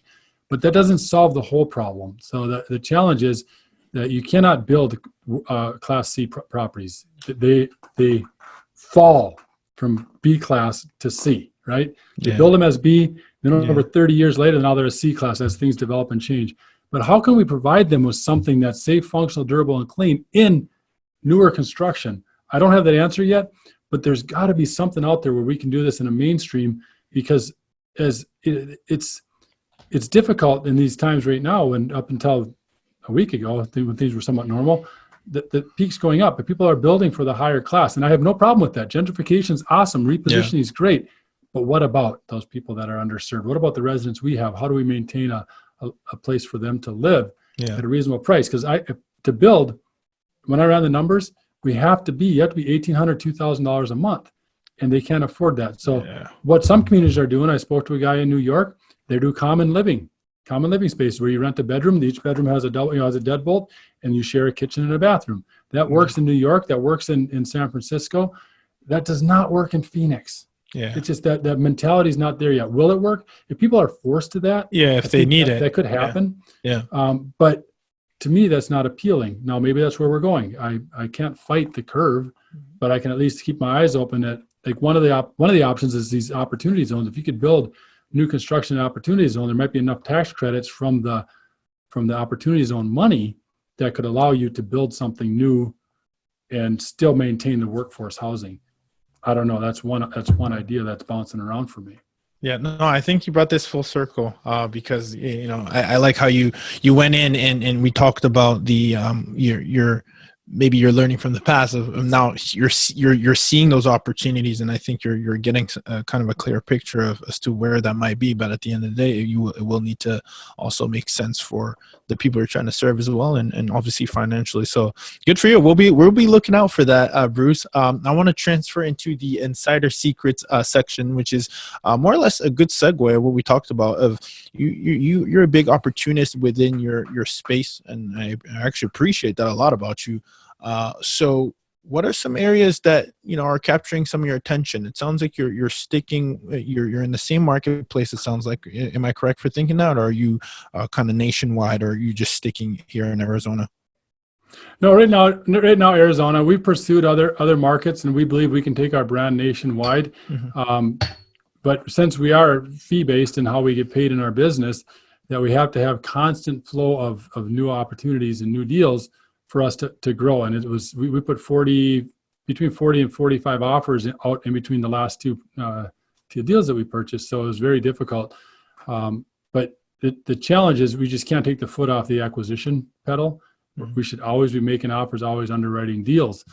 but that doesn't solve the whole problem. So the challenge is that you cannot build Class C properties. They fall from B class to C, right? You build them as B, then over 30 years later, now they're a C class as things develop and change. But how can we provide them with something that's safe, functional, durable, and clean in newer construction? I don't have that answer yet, but there's got to be something out there where we can do this in a mainstream, because it's difficult in these times right now, when up until a week ago, when things were somewhat normal, the peak's going up, but people are building for the higher class. And I have no problem with that. Gentrification is awesome. Repositioning is great. But what about those people that are underserved? What about the residents we have? How do we maintain a place for them to live at a reasonable price? Because to build, when I ran the numbers, you have to be $1,800, $2,000 a month, and they can't afford that. So what some communities are doing, I spoke to a guy in New York, they do common living space where you rent a bedroom. Each bedroom has a deadbolt, and you share a kitchen and a bathroom. That works in New York. That works in San Francisco. That does not work in Phoenix. It's just that mentality is not there yet. Will it work? If people are forced to that, if they need it, that could happen. But to me, that's not appealing. Now, maybe that's where we're going. I can't fight the curve, but I can at least keep my eyes open at, like, one of the options is these opportunity zones. If you could build new construction opportunity zone, there might be enough tax credits from the opportunity zone money that could allow you to build something new and still maintain the workforce housing. I don't know. That's one idea that's bouncing around for me. Yeah, no, I think you brought this full circle because, I like how you went in and we talked about the your maybe you're learning from the past of now you're seeing those opportunities, and I think you're getting kind of a clear picture of as to where that might be. But at the end of the day, it will need to also make sense for the people you're trying to serve as well, and obviously financially. So good for you. We'll be looking out for that, Bruce. I want to transfer into the insider secrets section, which is more or less a good segue of what we talked about. Of you're a big opportunist within your space, and I actually appreciate that a lot about you. So what are some areas that are capturing some of your attention? It sounds like you're sticking, you're in the same marketplace. It sounds like, am I correct for thinking that, or are you kind of nationwide, or are you just sticking here in Arizona? No, right now Arizona. We pursued other markets, and we believe we can take our brand nationwide. But since we are fee-based in how we get paid in our business, that we have to have constant flow of new opportunities and new deals for us to grow. And it was, we put between 40 and 45 offers out in between the last two deals that we purchased. So it was very difficult. But the challenge is we just can't take the foot off the acquisition pedal. We should always be making offers, always underwriting deals.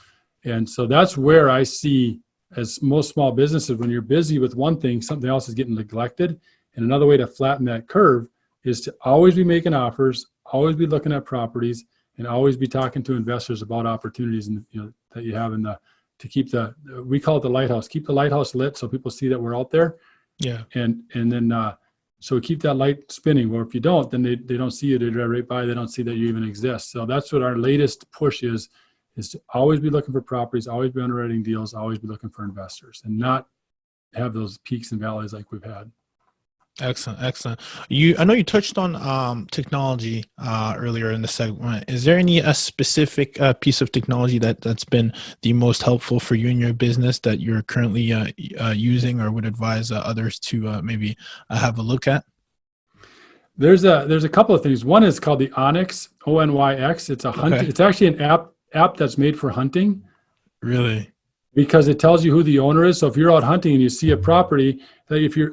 And so that's where I see, as most small businesses, when you're busy with one thing, something else is getting neglected. And another way to flatten that curve is to always be making offers, always be looking at properties, and always be talking to investors about opportunities that you have to keep we call it the lighthouse, keep the lighthouse lit so people see that we're out there. And then so we keep that light spinning. Well, if you don't, then they don't see you. They drive right by. They don't see that you even exist. So that's what our latest push is to always be looking for properties, always be underwriting deals, always be looking for investors, and not have those peaks and valleys like we've had. Excellent. I know you touched on technology earlier in the segment. Is there any specific piece of technology that's been the most helpful for you in your business that you're currently using, or would advise others to maybe have a look at? There's a couple of things. One is called the Onyx, Onyx. It's a hunting. It's actually an app that's made for hunting. Really? Because it tells you who the owner is. So if you're out hunting and you see a property, that if you're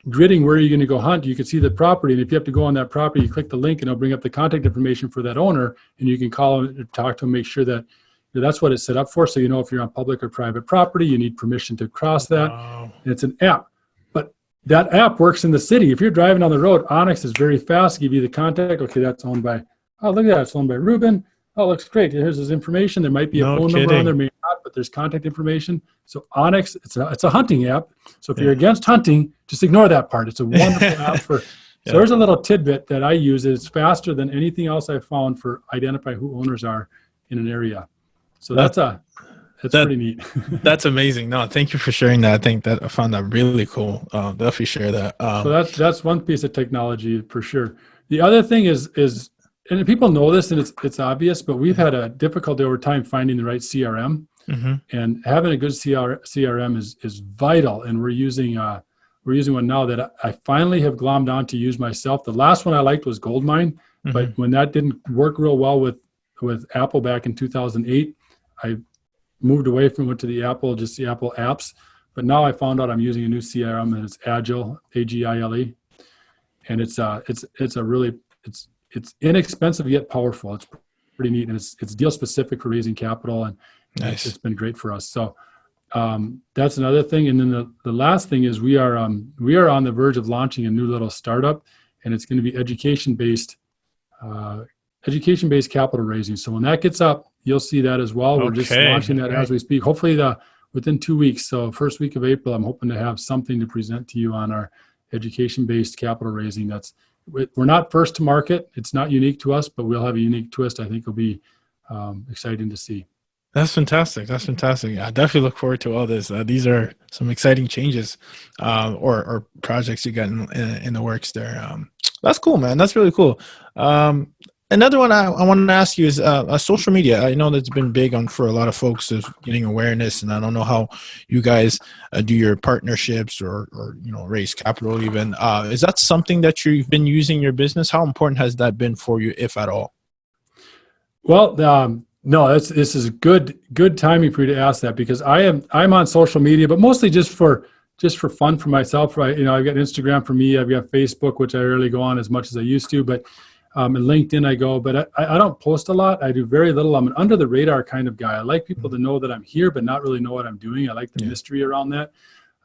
gridding where you're going to go hunt, you can see the property. And if you have to go on that property, you click the link and it'll bring up the contact information for that owner, and you can call them and talk to them, make sure that that's what it's set up for. So if you're on public or private property, you need permission to cross that. Wow. And it's an app. But that app works in the city. If you're driving on the road, Onyx is very fast. Give you the contact. Okay, that's owned by, look at that. It's owned by Ruben. Oh, looks great. Here's his information. There might be a phone number on there, maybe not, but there's contact information. So Onyx, it's a hunting app. So if you're against hunting, just ignore that part. It's a wonderful app So there's a little tidbit that I use. It's faster than anything else I've found for identify who owners are in an area. So that's pretty neat. That's amazing. No, thank you for sharing that. I found that really cool. Definitely share that. So that's one piece of technology for sure. The other thing is, and people know this and it's obvious, but we've had a difficulty over time finding the right CRM, and having a good CRM is vital. And we're using one now that I finally have glommed on to use myself. The last one I liked was Goldmine, but when that didn't work real well with Apple back in 2008, I moved away from it to the Apple apps. But now I found out I'm using a new CRM, and it's Agile, Agile, and it's inexpensive yet powerful. It's pretty neat, and it's deal specific for raising capital, and nice. It's been great for us. So that's another thing. And then the last thing is we are on the verge of launching a new little startup, and it's going to be education based capital raising. So when that gets up, you'll see that as well. We're just launching that as we speak. Hopefully within 2 weeks. So first week of April, I'm hoping to have something to present to you on our education-based capital raising. We're not first to market. It's not unique to us, but we'll have a unique twist. I think will be exciting to see. That's fantastic. I definitely look forward to all this. These are some exciting changes or projects you got in the works there. That's cool, man. That's really cool. Another one I wanted to ask you is social media. I know that's been big for a lot of folks of getting awareness, and I don't know how you guys do your partnerships or raise capital even. Is that something that you've been using in your business? How important has that been for you, if at all? Well, no, this is good timing for you to ask that, because I'm on social media, but mostly just for fun for myself. Right? I've got Instagram for me. I've got Facebook, which I rarely go on as much as I used to, but and LinkedIn I go, but I don't post a lot. I do very little. I'm an under the radar kind of guy. I like people to know that I'm here, but not really know what I'm doing. I like the mystery around that.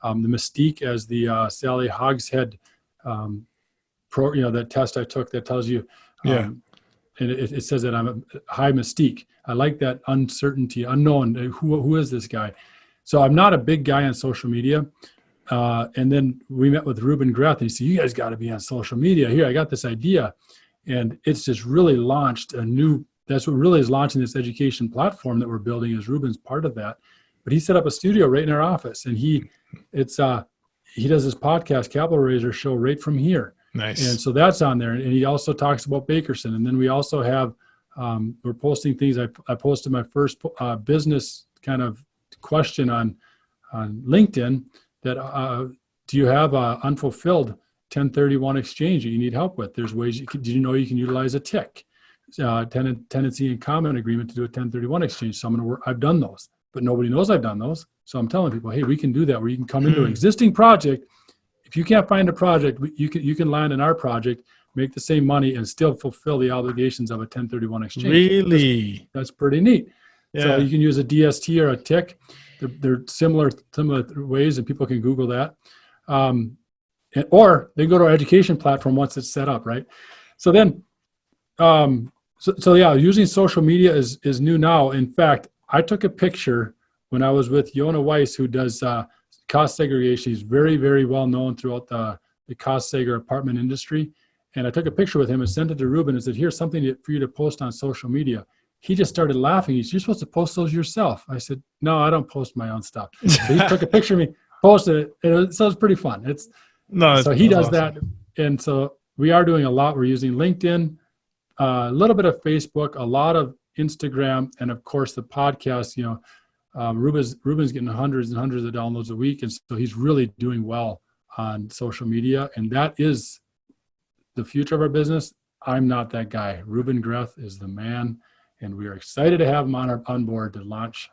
The mystique, as the Sally Hogshead that test I took that tells you, and it says that I'm a high mystique. I like that uncertainty, unknown. Who is this guy? So I'm not a big guy on social media. And then we met with Ruben Greth, and he said, "You guys got to be on social media. Here, I got this idea." And it's just really launched that's what really is launching this education platform that we're building, is Ruben's part of that. But he set up a studio right in our office, and he does this podcast, Capital Raiser Show, right from here. Nice. And so that's on there. And he also talks about Bakerson. And then we also have, we're posting things. I posted my first business kind of question on LinkedIn that, do you have unfulfilled 1031 exchange that you need help with? There's ways did you know you can utilize a TIC, tenancy and common agreement, to do a 1031 exchange? So I've done those, but nobody knows I've done those. So I'm telling people, hey, we can do that, where you can come into an existing project. If you can't find a project, you can land in our project, make the same money, and still fulfill the obligations of a 1031 exchange. Really? That's pretty neat. Yeah. So you can use a DST or a TIC. They're similar ways, and people can Google that. Or they go to our education platform once it's set up, right? So then, using social media is new now. In fact, I took a picture when I was with Yona Weiss, who does cost segregation. He's very, very well known throughout the cost segger apartment industry. And I took a picture with him and sent it to Ruben and said, "Here's something for you to post on social media." He just started laughing. He said, "You're supposed to post those yourself." I said, "No, I don't post my own stuff." So he took a picture of me, posted it. So it's pretty fun. So he does that. And so we are doing a lot. We're using LinkedIn, a little bit of Facebook, a lot of Instagram, and of course the podcast. Ruben's getting hundreds and hundreds of downloads a week. And so he's really doing well on social media. And that is the future of our business. I'm not that guy. Ruben Greth is the man. And we are excited to have him on board to launch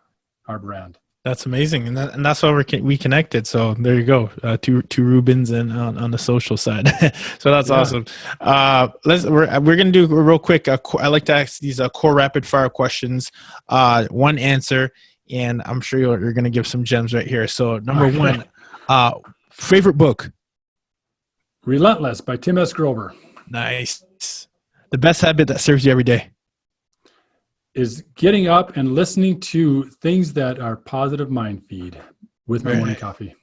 our brand. That's amazing, and that's why we connected. So there you go, two Rubens and on the social side. So that's awesome. We're gonna do real quick. I like to ask these core rapid fire questions, one answer, and I'm sure you're gonna give some gems right here. So number one, favorite book. Relentless by Tim S. Grover. Nice. The best habit that serves you every day. Is getting up and listening to things that are positive mind feed with my morning coffee.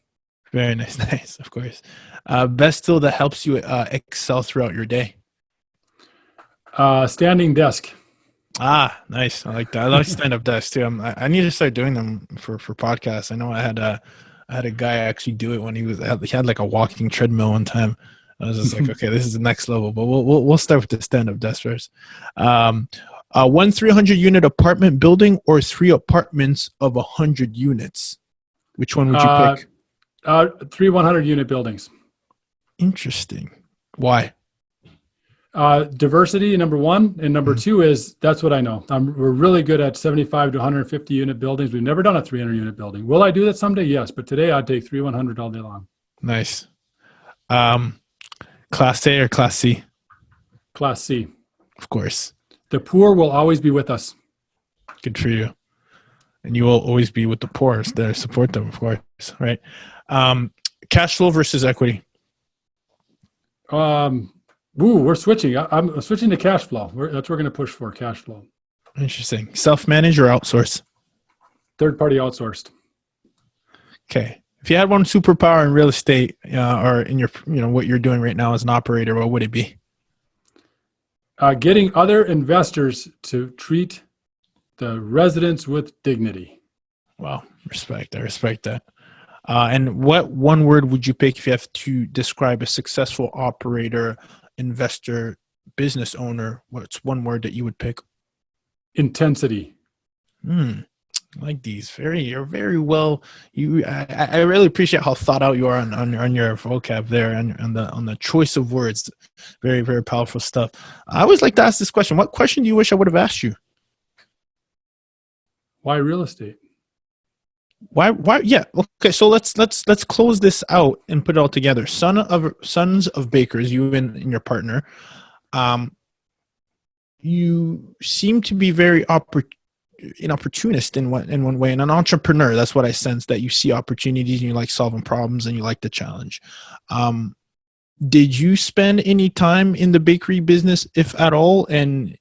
Very nice. Nice, of course. Best tool that helps you excel throughout your day. Standing desk. Nice. I like that. I like stand-up desks too. I need to start doing them for podcasts. I know I had a guy actually do it when he had like a walking treadmill one time. I was just like, okay, this is the next level, but we'll start with the stand-up desk first. 300 unit apartment building or 3 apartments of 100 units. Which one would you pick? 3 100 unit buildings. Interesting. Why? Diversity, number one, and number two is that's what I know. We're really good at 75 to 150 unit buildings. We've never done a 300 unit building. Will I do that someday? Yes, but today I'd take 3 100 all day long. Nice. Class A or Class C? Class C. Of course. The poor will always be with us. Good for you. And you will always be with the poor that support them, of course, right? Cash flow versus equity. We're switching. I'm switching to cash flow. That's what we're going to push for, cash flow. Interesting. Self-manage or outsource? Third-party outsourced. Okay. If you had one superpower in real estate or in your, what you're doing right now as an operator, what would it be? Getting other investors to treat the residents with dignity. Wow. Respect. I respect that. And what one word would you pick if you have to describe a successful operator, investor, business owner? What's one word that you would pick? Intensity. I like these. You're very well. I really appreciate how thought out you are on your vocab there and on the choice of words. Very, very powerful stuff. I always like to ask this question. What question do you wish I would have asked you? Why real estate? Why? Yeah. Okay. So let's close this out and put it all together. Sons of Bakers, you and your partner. You seem to be very an opportunist in one way, and an entrepreneur. That's what I sense, that you see opportunities and you like solving problems and you like the challenge. Did you spend any time in the bakery business, if at all? And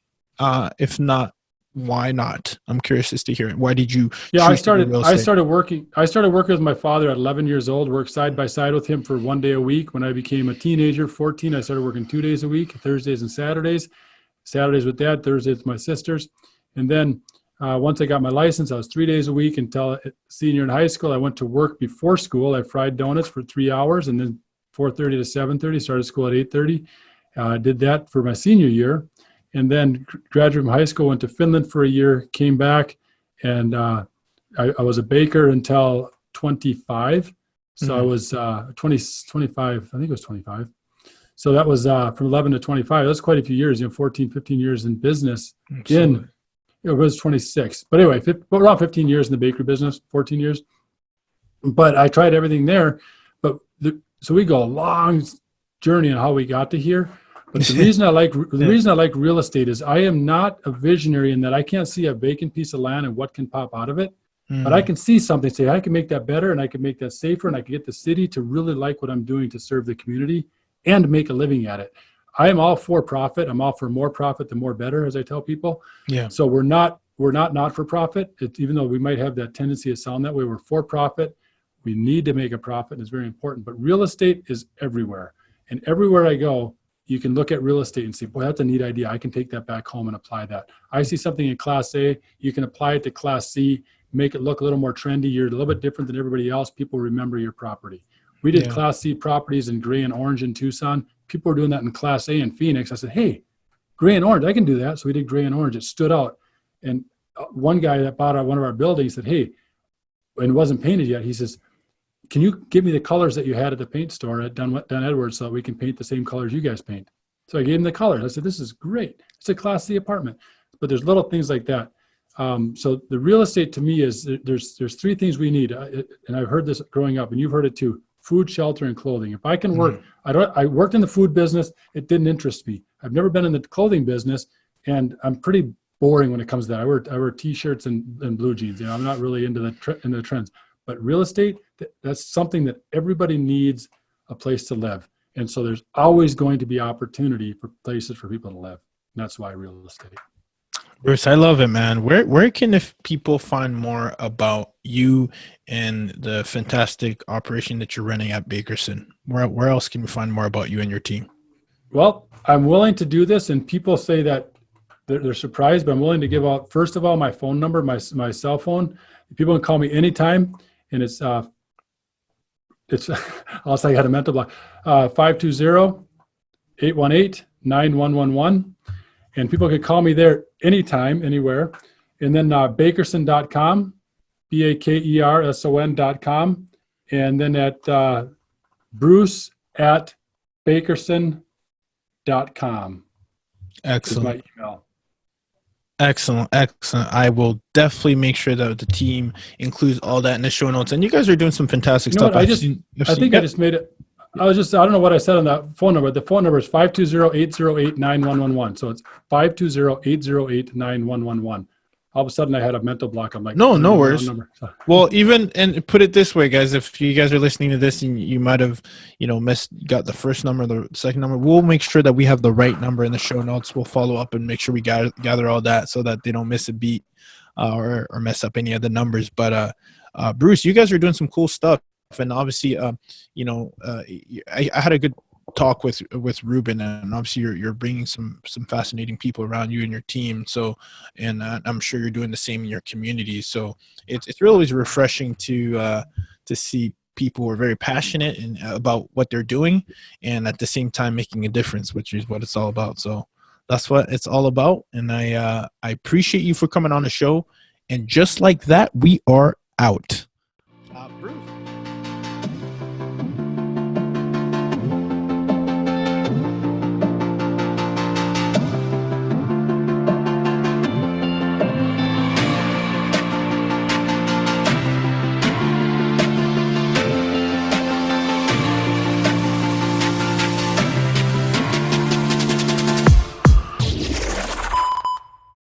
if not, why not? I'm curious as to hear it. Why did you? Yeah, I started working with my father at 11 years old, worked side by side with him for 1 day a week. When I became a teenager, 14, I started working 2 days a week, Thursdays and Saturdays. Saturdays with dad, Thursdays with my sisters. And then once I got my license, I was 3 days a week until senior in high school. I went to work before school. I fried donuts for 3 hours, and then 4:30 to 7:30, started school at 8:30. Did that for my senior year. And then graduated from high school, went to Finland for a year, came back, and I was a baker until 25. So I was 25, I think it was 25. So that was from 11 to 25. That's quite a few years, 14, 15 years in business. Absolutely. It was 26. But anyway, around 15 years in the bakery business, 14 years. But I tried everything there. But so we go a long journey on how we got to here. But the reason I like real estate is I am not a visionary in that I can't see a vacant piece of land and what can pop out of it. But I can see something, say I can make that better and I can make that safer, and I can get the city to really like what I'm doing to serve the community and make a living at it. I am all for profit. I'm all for more profit, the more better, as I tell people. Yeah. So we're not for profit. Even though we might have that tendency to sound that way, we're for profit. We need to make a profit. It's very important. But real estate is everywhere. And everywhere I go, you can look at real estate and say, boy, that's a neat idea. I can take that back home and apply that. I see something in Class A. You can apply it to Class C, make it look a little more trendy. You're a little bit different than everybody else. People remember your property. We did Class C properties in gray and orange in Tucson. People were doing that in Class A in Phoenix. I said, hey, gray and orange, I can do that. So we did gray and orange. It stood out. And one guy that bought one of our buildings said, hey, and it wasn't painted yet. He says, can you give me the colors that you had at the paint store at Dunn Edwards so that we can paint the same colors you guys paint? So I gave him the colors. I said, this is great. It's a Class C apartment. But there's little things like that. So the real estate to me is there's 3 things we need. And I've heard this growing up, and you've heard it too: food, shelter, and clothing. If I can work, I worked in the food business. It didn't interest me. I've never been in the clothing business, and I'm pretty boring when it comes to that. I wear t-shirts and blue jeans. I'm not really into the trends. But real estate, that's something that everybody needs a place to live. And so there's always going to be opportunity for places for people to live. And that's why real estate. Bruce, I love it, man. Where can people find more about you and the fantastic operation that you're running at Bakerson? Where else can we find more about you and your team? Well, I'm willing to do this, and people say that they're surprised, but I'm willing to give out, first of all, my phone number, my cell phone. People can call me anytime, and it's also I got a mental block, 520-818-9111. And people can call me there anytime, anywhere. And then Bakerson.com, Bakerson.com. And then at Bruce at Bakerson.com. Excellent. Is my email. Excellent. I will definitely make sure that the team includes all that in the show notes. And you guys are doing some fantastic stuff. I just made it. I don't know what I said on that phone number. The phone number is 520-808-9111. So it's 520-808-9111. All of a sudden I had a mental block. I'm like, no worries. Well, and put it this way, guys, if you guys are listening to this and you might have, got the first number, the second number, we'll make sure that we have the right number in the show notes. We'll follow up and make sure we gather all that so that they don't miss a beat or mess up any of the numbers. But Bruce, you guys are doing some cool stuff. And obviously, I had a good talk with Ruben, and obviously you're bringing some fascinating people around you and your team. So, and I'm sure you're doing the same in your community. So it's really refreshing to see people who are very passionate about what they're doing, and at the same time making a difference, which is what it's all about. So that's what it's all about. And I appreciate you for coming on the show. And just like that, we are out.